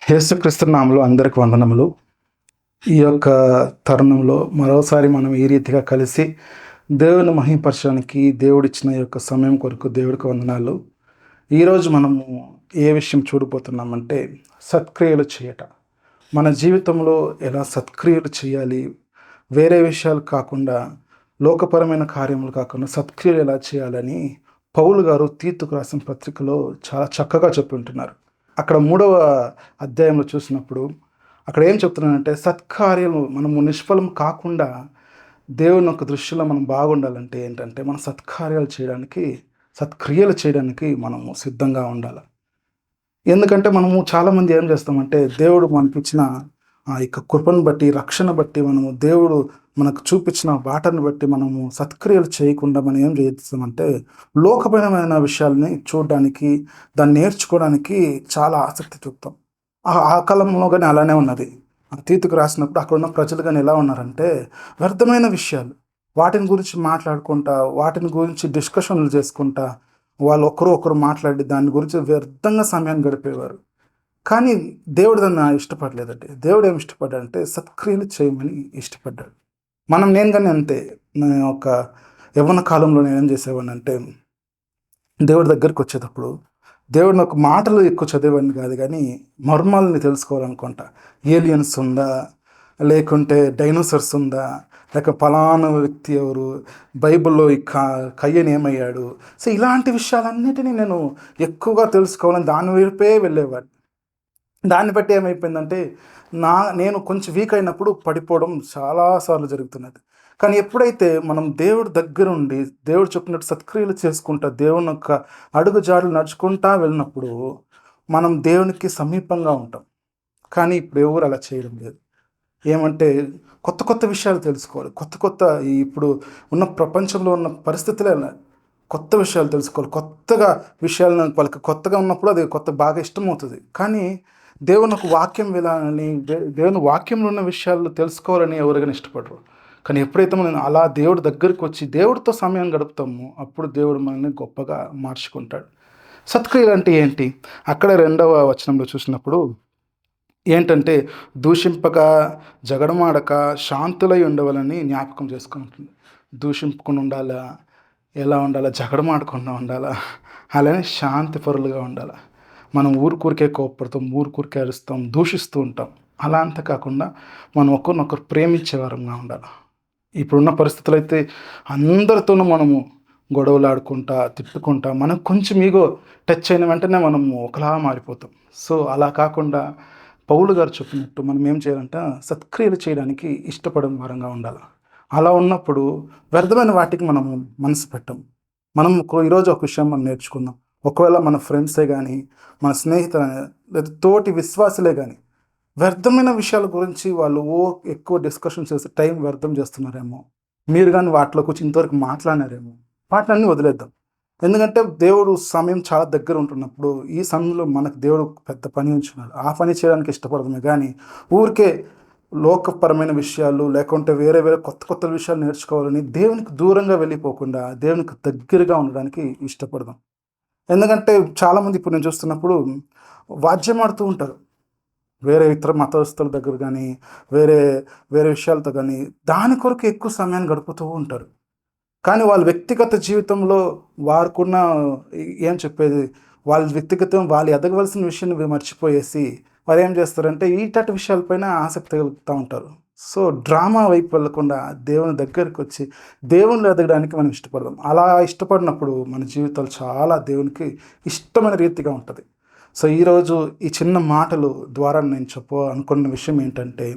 యేసుక్రీస్తు నామములో అందరికి వందనములు. ఈ యొక్క తరుణంలో మరోసారి మనం ఈ రీతిగా కలిసి దేవుని మహిమపరచడానికి దేవుడిచ్చిన ఈ యొక్క సమయం కొరకు దేవుడికి వందనాలు. ఈరోజు మనము ఏ విషయం చూడబోతున్నామంటే సత్క్రియలు చేయట. మన జీవితంలో ఎలా సత్క్రియలు చేయాలి, వేరే విషయాలు కాకుండా, లోకపరమైన కార్యములు కాకుండా సత్క్రియలు ఎలా చేయాలని పౌలు గారు తీతుకు రాసిన పత్రికలో చాలా చక్కగా చెప్పి ఉంటున్నారు. అక్కడ 3వ అధ్యాయంలో చూసినప్పుడు అక్కడ ఏం చెప్తున్నానంటే, సత్కార్యాలు మనము నిష్ఫలం కాకుండా దేవుని యొక్క దృష్టిలో మనం బాగుండాలంటే ఏంటంటే, మన సత్కార్యాలు చేయడానికి, సత్క్రియలు చేయడానికి మనము సిద్ధంగా ఉండాలి. ఎందుకంటే మనము చాలామంది ఏం చేస్తామంటే, దేవుడు మనకిచ్చిన యొక్క కృపను బట్టి, రక్షణ బట్టి, మనము దేవుడు మనకు చూపించిన బాటను బట్టి మనము సత్క్రియలు చేయకుండా మనం ఏం చేస్తామంటే, లోకపరమైన విషయాల్ని చూడడానికి, దాన్ని నేర్చుకోవడానికి చాలా ఆసక్తి చూపుతాం. ఆ కాలంలో కానీ అలానే ఉన్నది. తీతుకు రాసినప్పుడు అక్కడ ఉన్న ప్రజలు కానీ ఎలా ఉన్నారంటే, వ్యర్థమైన విషయాలు వాటిని గురించి మాట్లాడుకుంటా, వాటిని గురించి డిస్కషన్లు చేసుకుంటా, వాళ్ళు ఒకరు మాట్లాడి దాని గురించి వ్యర్థంగా సమయాన్ని గడిపేవారు. కానీ దేవుడు దాన్ని ఇష్టపడలేదండి. దేవుడు ఏమి ఇష్టపడ్డాడంటే, సత్క్రియలు చేయమని ఇష్టపడ్డాడు. నేను కానీ అంతే. నా యొక్క యవ్వన కాలంలో నేనేం చేసేవాడిని అంటే, దేవుడి దగ్గరికి వచ్చేటప్పుడు దేవుడిని ఒక మాటలు ఎక్కువ చదివేవాడిని కాదు, కానీ మర్మాలని తెలుసుకోవాలనుకుంటా. ఏలియన్స్ ఉందా, లేకుంటే డైనోసార్స్ ఉందా, లేక ఫలానా వ్యక్తి ఎవరు, బైబిల్లో ఈ కయ్యని ఏమయ్యాడు. సో ఇలాంటి విషయాలన్నిటినీ నేను ఎక్కువగా తెలుసుకోవాలని దాని వైపే వెళ్ళేవాడిని. దాన్ని బట్టి ఏమైపోయిందంటే, నేను కొంచెం వీక్ అయినప్పుడు పడిపోవడం చాలాసార్లు జరుగుతున్నది. కానీ ఎప్పుడైతే మనం దేవుడి దగ్గర ఉండి, దేవుడు చెప్పినట్టు సత్క్రియలు చేసుకుంటా, దేవుని యొక్క అడుగు జాడలు నడుచుకుంటా వెళ్ళినప్పుడు మనం దేవునికి సమీపంగా ఉంటాం. కానీ ఇప్పుడు ఎవరు అలా చేయడం లేదు. ఏమంటే, కొత్త విషయాలు తెలుసుకోవాలి. ఇప్పుడు ఉన్న ప్రపంచంలో ఉన్న పరిస్థితులే అలా. కొత్త విషయాలు తెలుసుకోవాలి. కొత్తగా విషయాలను వాళ్ళకి కొత్తగా ఉన్నప్పుడు అది బాగా ఇష్టమవుతుంది. కానీ దేవుని ఒక వాక్యం వినాలని, దేవుని వాక్యంలో ఉన్న విషయాలు తెలుసుకోవాలని ఎవరికైనా ఇష్టపడరు. కానీ ఎప్పుడైతే మనం అలా దేవుడి దగ్గరికి వచ్చి దేవుడితో సమయం గడుపుతామో, అప్పుడు దేవుడు మనల్ని గొప్పగా మార్చుకుంటాడు. సత్క్రియలు అంటే ఏంటి? అక్కడ 2వ వచనంలో చూసినప్పుడు ఏంటంటే, దూషింపక, జగడమాడక, శాంతులై ఉండవాలని జ్ఞాపకం చేసుకుంటుంది. దూషింపకుండా ఉండాలా, ఎలా ఉండాలా, జగడమాడకుండా ఉండాలా, అలానే శాంతి పరులుగా ఉండాలా. మనం ఊరికే కోప్పడతాం, ఊరికే అరుస్తాం, దూషిస్తూ ఉంటాం. అలా అంత కాకుండా మనం ఒకరినొకరు ప్రేమించే వారంగా ఉండాలి. ఇప్పుడున్న పరిస్థితులు అయితే అందరితోనూ మనము గొడవలు ఆడుకుంటా, తిట్టుకుంటా, మనకు కొంచెం ఈగో టచ్ అయిన వెంటనే మనము ఒకలా మారిపోతాం. సో అలా కాకుండా పౌలు గారు చెప్పినట్టు మనం ఏం చేయాలంటే, సత్క్రియలు చేయడానికి ఇష్టపడడం వారంగా ఉండాలి. అలా ఉన్నప్పుడు వ్యర్థమైన వాటికి మనము మనసు పెట్టం. మనం ఈరోజు ఒక విషయం మనం నేర్చుకుందాం. ఒకవేళ మన ఫ్రెండ్సే కానీ, మన స్నేహితులు లేదా తోటి విశ్వాసులే కానీ వ్యర్థమైన విషయాల గురించి వాళ్ళు ఎక్కువ డిస్కషన్ చేసి టైం వ్యర్థం చేస్తున్నారేమో, మీరు కానీ వాటిలో కూర్చొని ఇంతవరకు మాట్లాడినారేమో, వాటిని వదిలేద్దాం. ఎందుకంటే దేవుడు సమయం చాలా దగ్గర ఉంటున్నప్పుడు ఈ సమయంలో మనకు దేవుడు పెద్ద పని ఉంచున్నాడు. ఆ పని చేయడానికి ఇష్టపడమే కానీ ఊరికే లోకపరమైన విషయాలు లేకుంటే వేరే కొత్త విషయాలు నేర్చుకోవాలని దేవునికి దూరంగా వెళ్ళిపోకుండా దేవునికి దగ్గరగా ఉండడానికి ఇష్టపడదాం. ఎందుకంటే చాలామంది ఇప్పుడు నేను చూస్తున్నప్పుడు వాద్యం ఆడుతూ ఉంటారు. వేరే ఇతర మతస్థుల దగ్గర కానీ, వేరే విషయాలతో కానీ దాని కొరకు ఎక్కువ సమయాన్ని గడుపుతూ ఉంటారు. కానీ వాళ్ళ వ్యక్తిగత జీవితంలో వారికున్న ఏం చెప్పేది, వాళ్ళ వ్యక్తిగతం వాళ్ళు ఎదగవలసిన విషయాన్ని మర్చిపోయేసి వారు ఏం చేస్తారంటే ఈటటి విషయాలపైన ఆసక్తి కలుగుతూ ఉంటారు. సో డ్రామా వైపు వెళ్ళకుండా దేవుని దగ్గరికి వచ్చి దేవుని ఎదగడానికి మనం ఇష్టపడదాం. అలా ఇష్టపడినప్పుడు మన జీవితాలు చాలా దేవునికి ఇష్టమైన రీతిగా ఉంటుంది. సో ఈరోజు ఈ చిన్న మాటలు ద్వారా నేను అనుకున్న విషయం ఏంటంటే,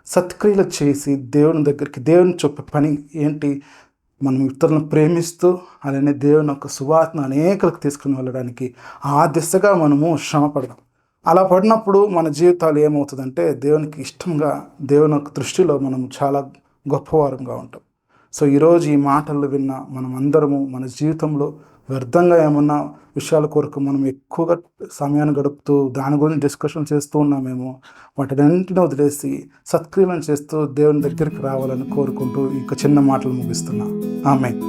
సత్క్రియలు చేసి దేవుని చెప్పే పని ఏంటి, మనం ఇతరులను ప్రేమిస్తూ అలానే దేవుని యొక్క సువార్తను అనేకులకు తీసుకుని వెళ్ళడానికి ఆ దిశగా మనము శ్రమ పడదాం. అలా పడినప్పుడు మన జీవితాలు ఏమవుతుందంటే, దేవునికి ఇష్టంగా, దేవుని యొక్క దృష్టిలో మనం చాలా గొప్పవారంగా ఉంటాం. సో ఈరోజు ఈ మాటలు విన్న మనం అందరము మన జీవితంలో వ్యర్థంగా ఏమన్నా విషయాల కొరకు మనం ఎక్కువగా సమయాన్ని గడుపుతూ దాని గురించి డిస్కషన్ చేస్తూ ఉన్నామేమో, వాటినన్నింటినీ వదిలేసి సత్క్రియలను చేస్తూ దేవుని దగ్గరికి రావాలని కోరుకుంటూ ఈ చిన్న మాటలు ముగిస్తున్నా. ఆమేన్.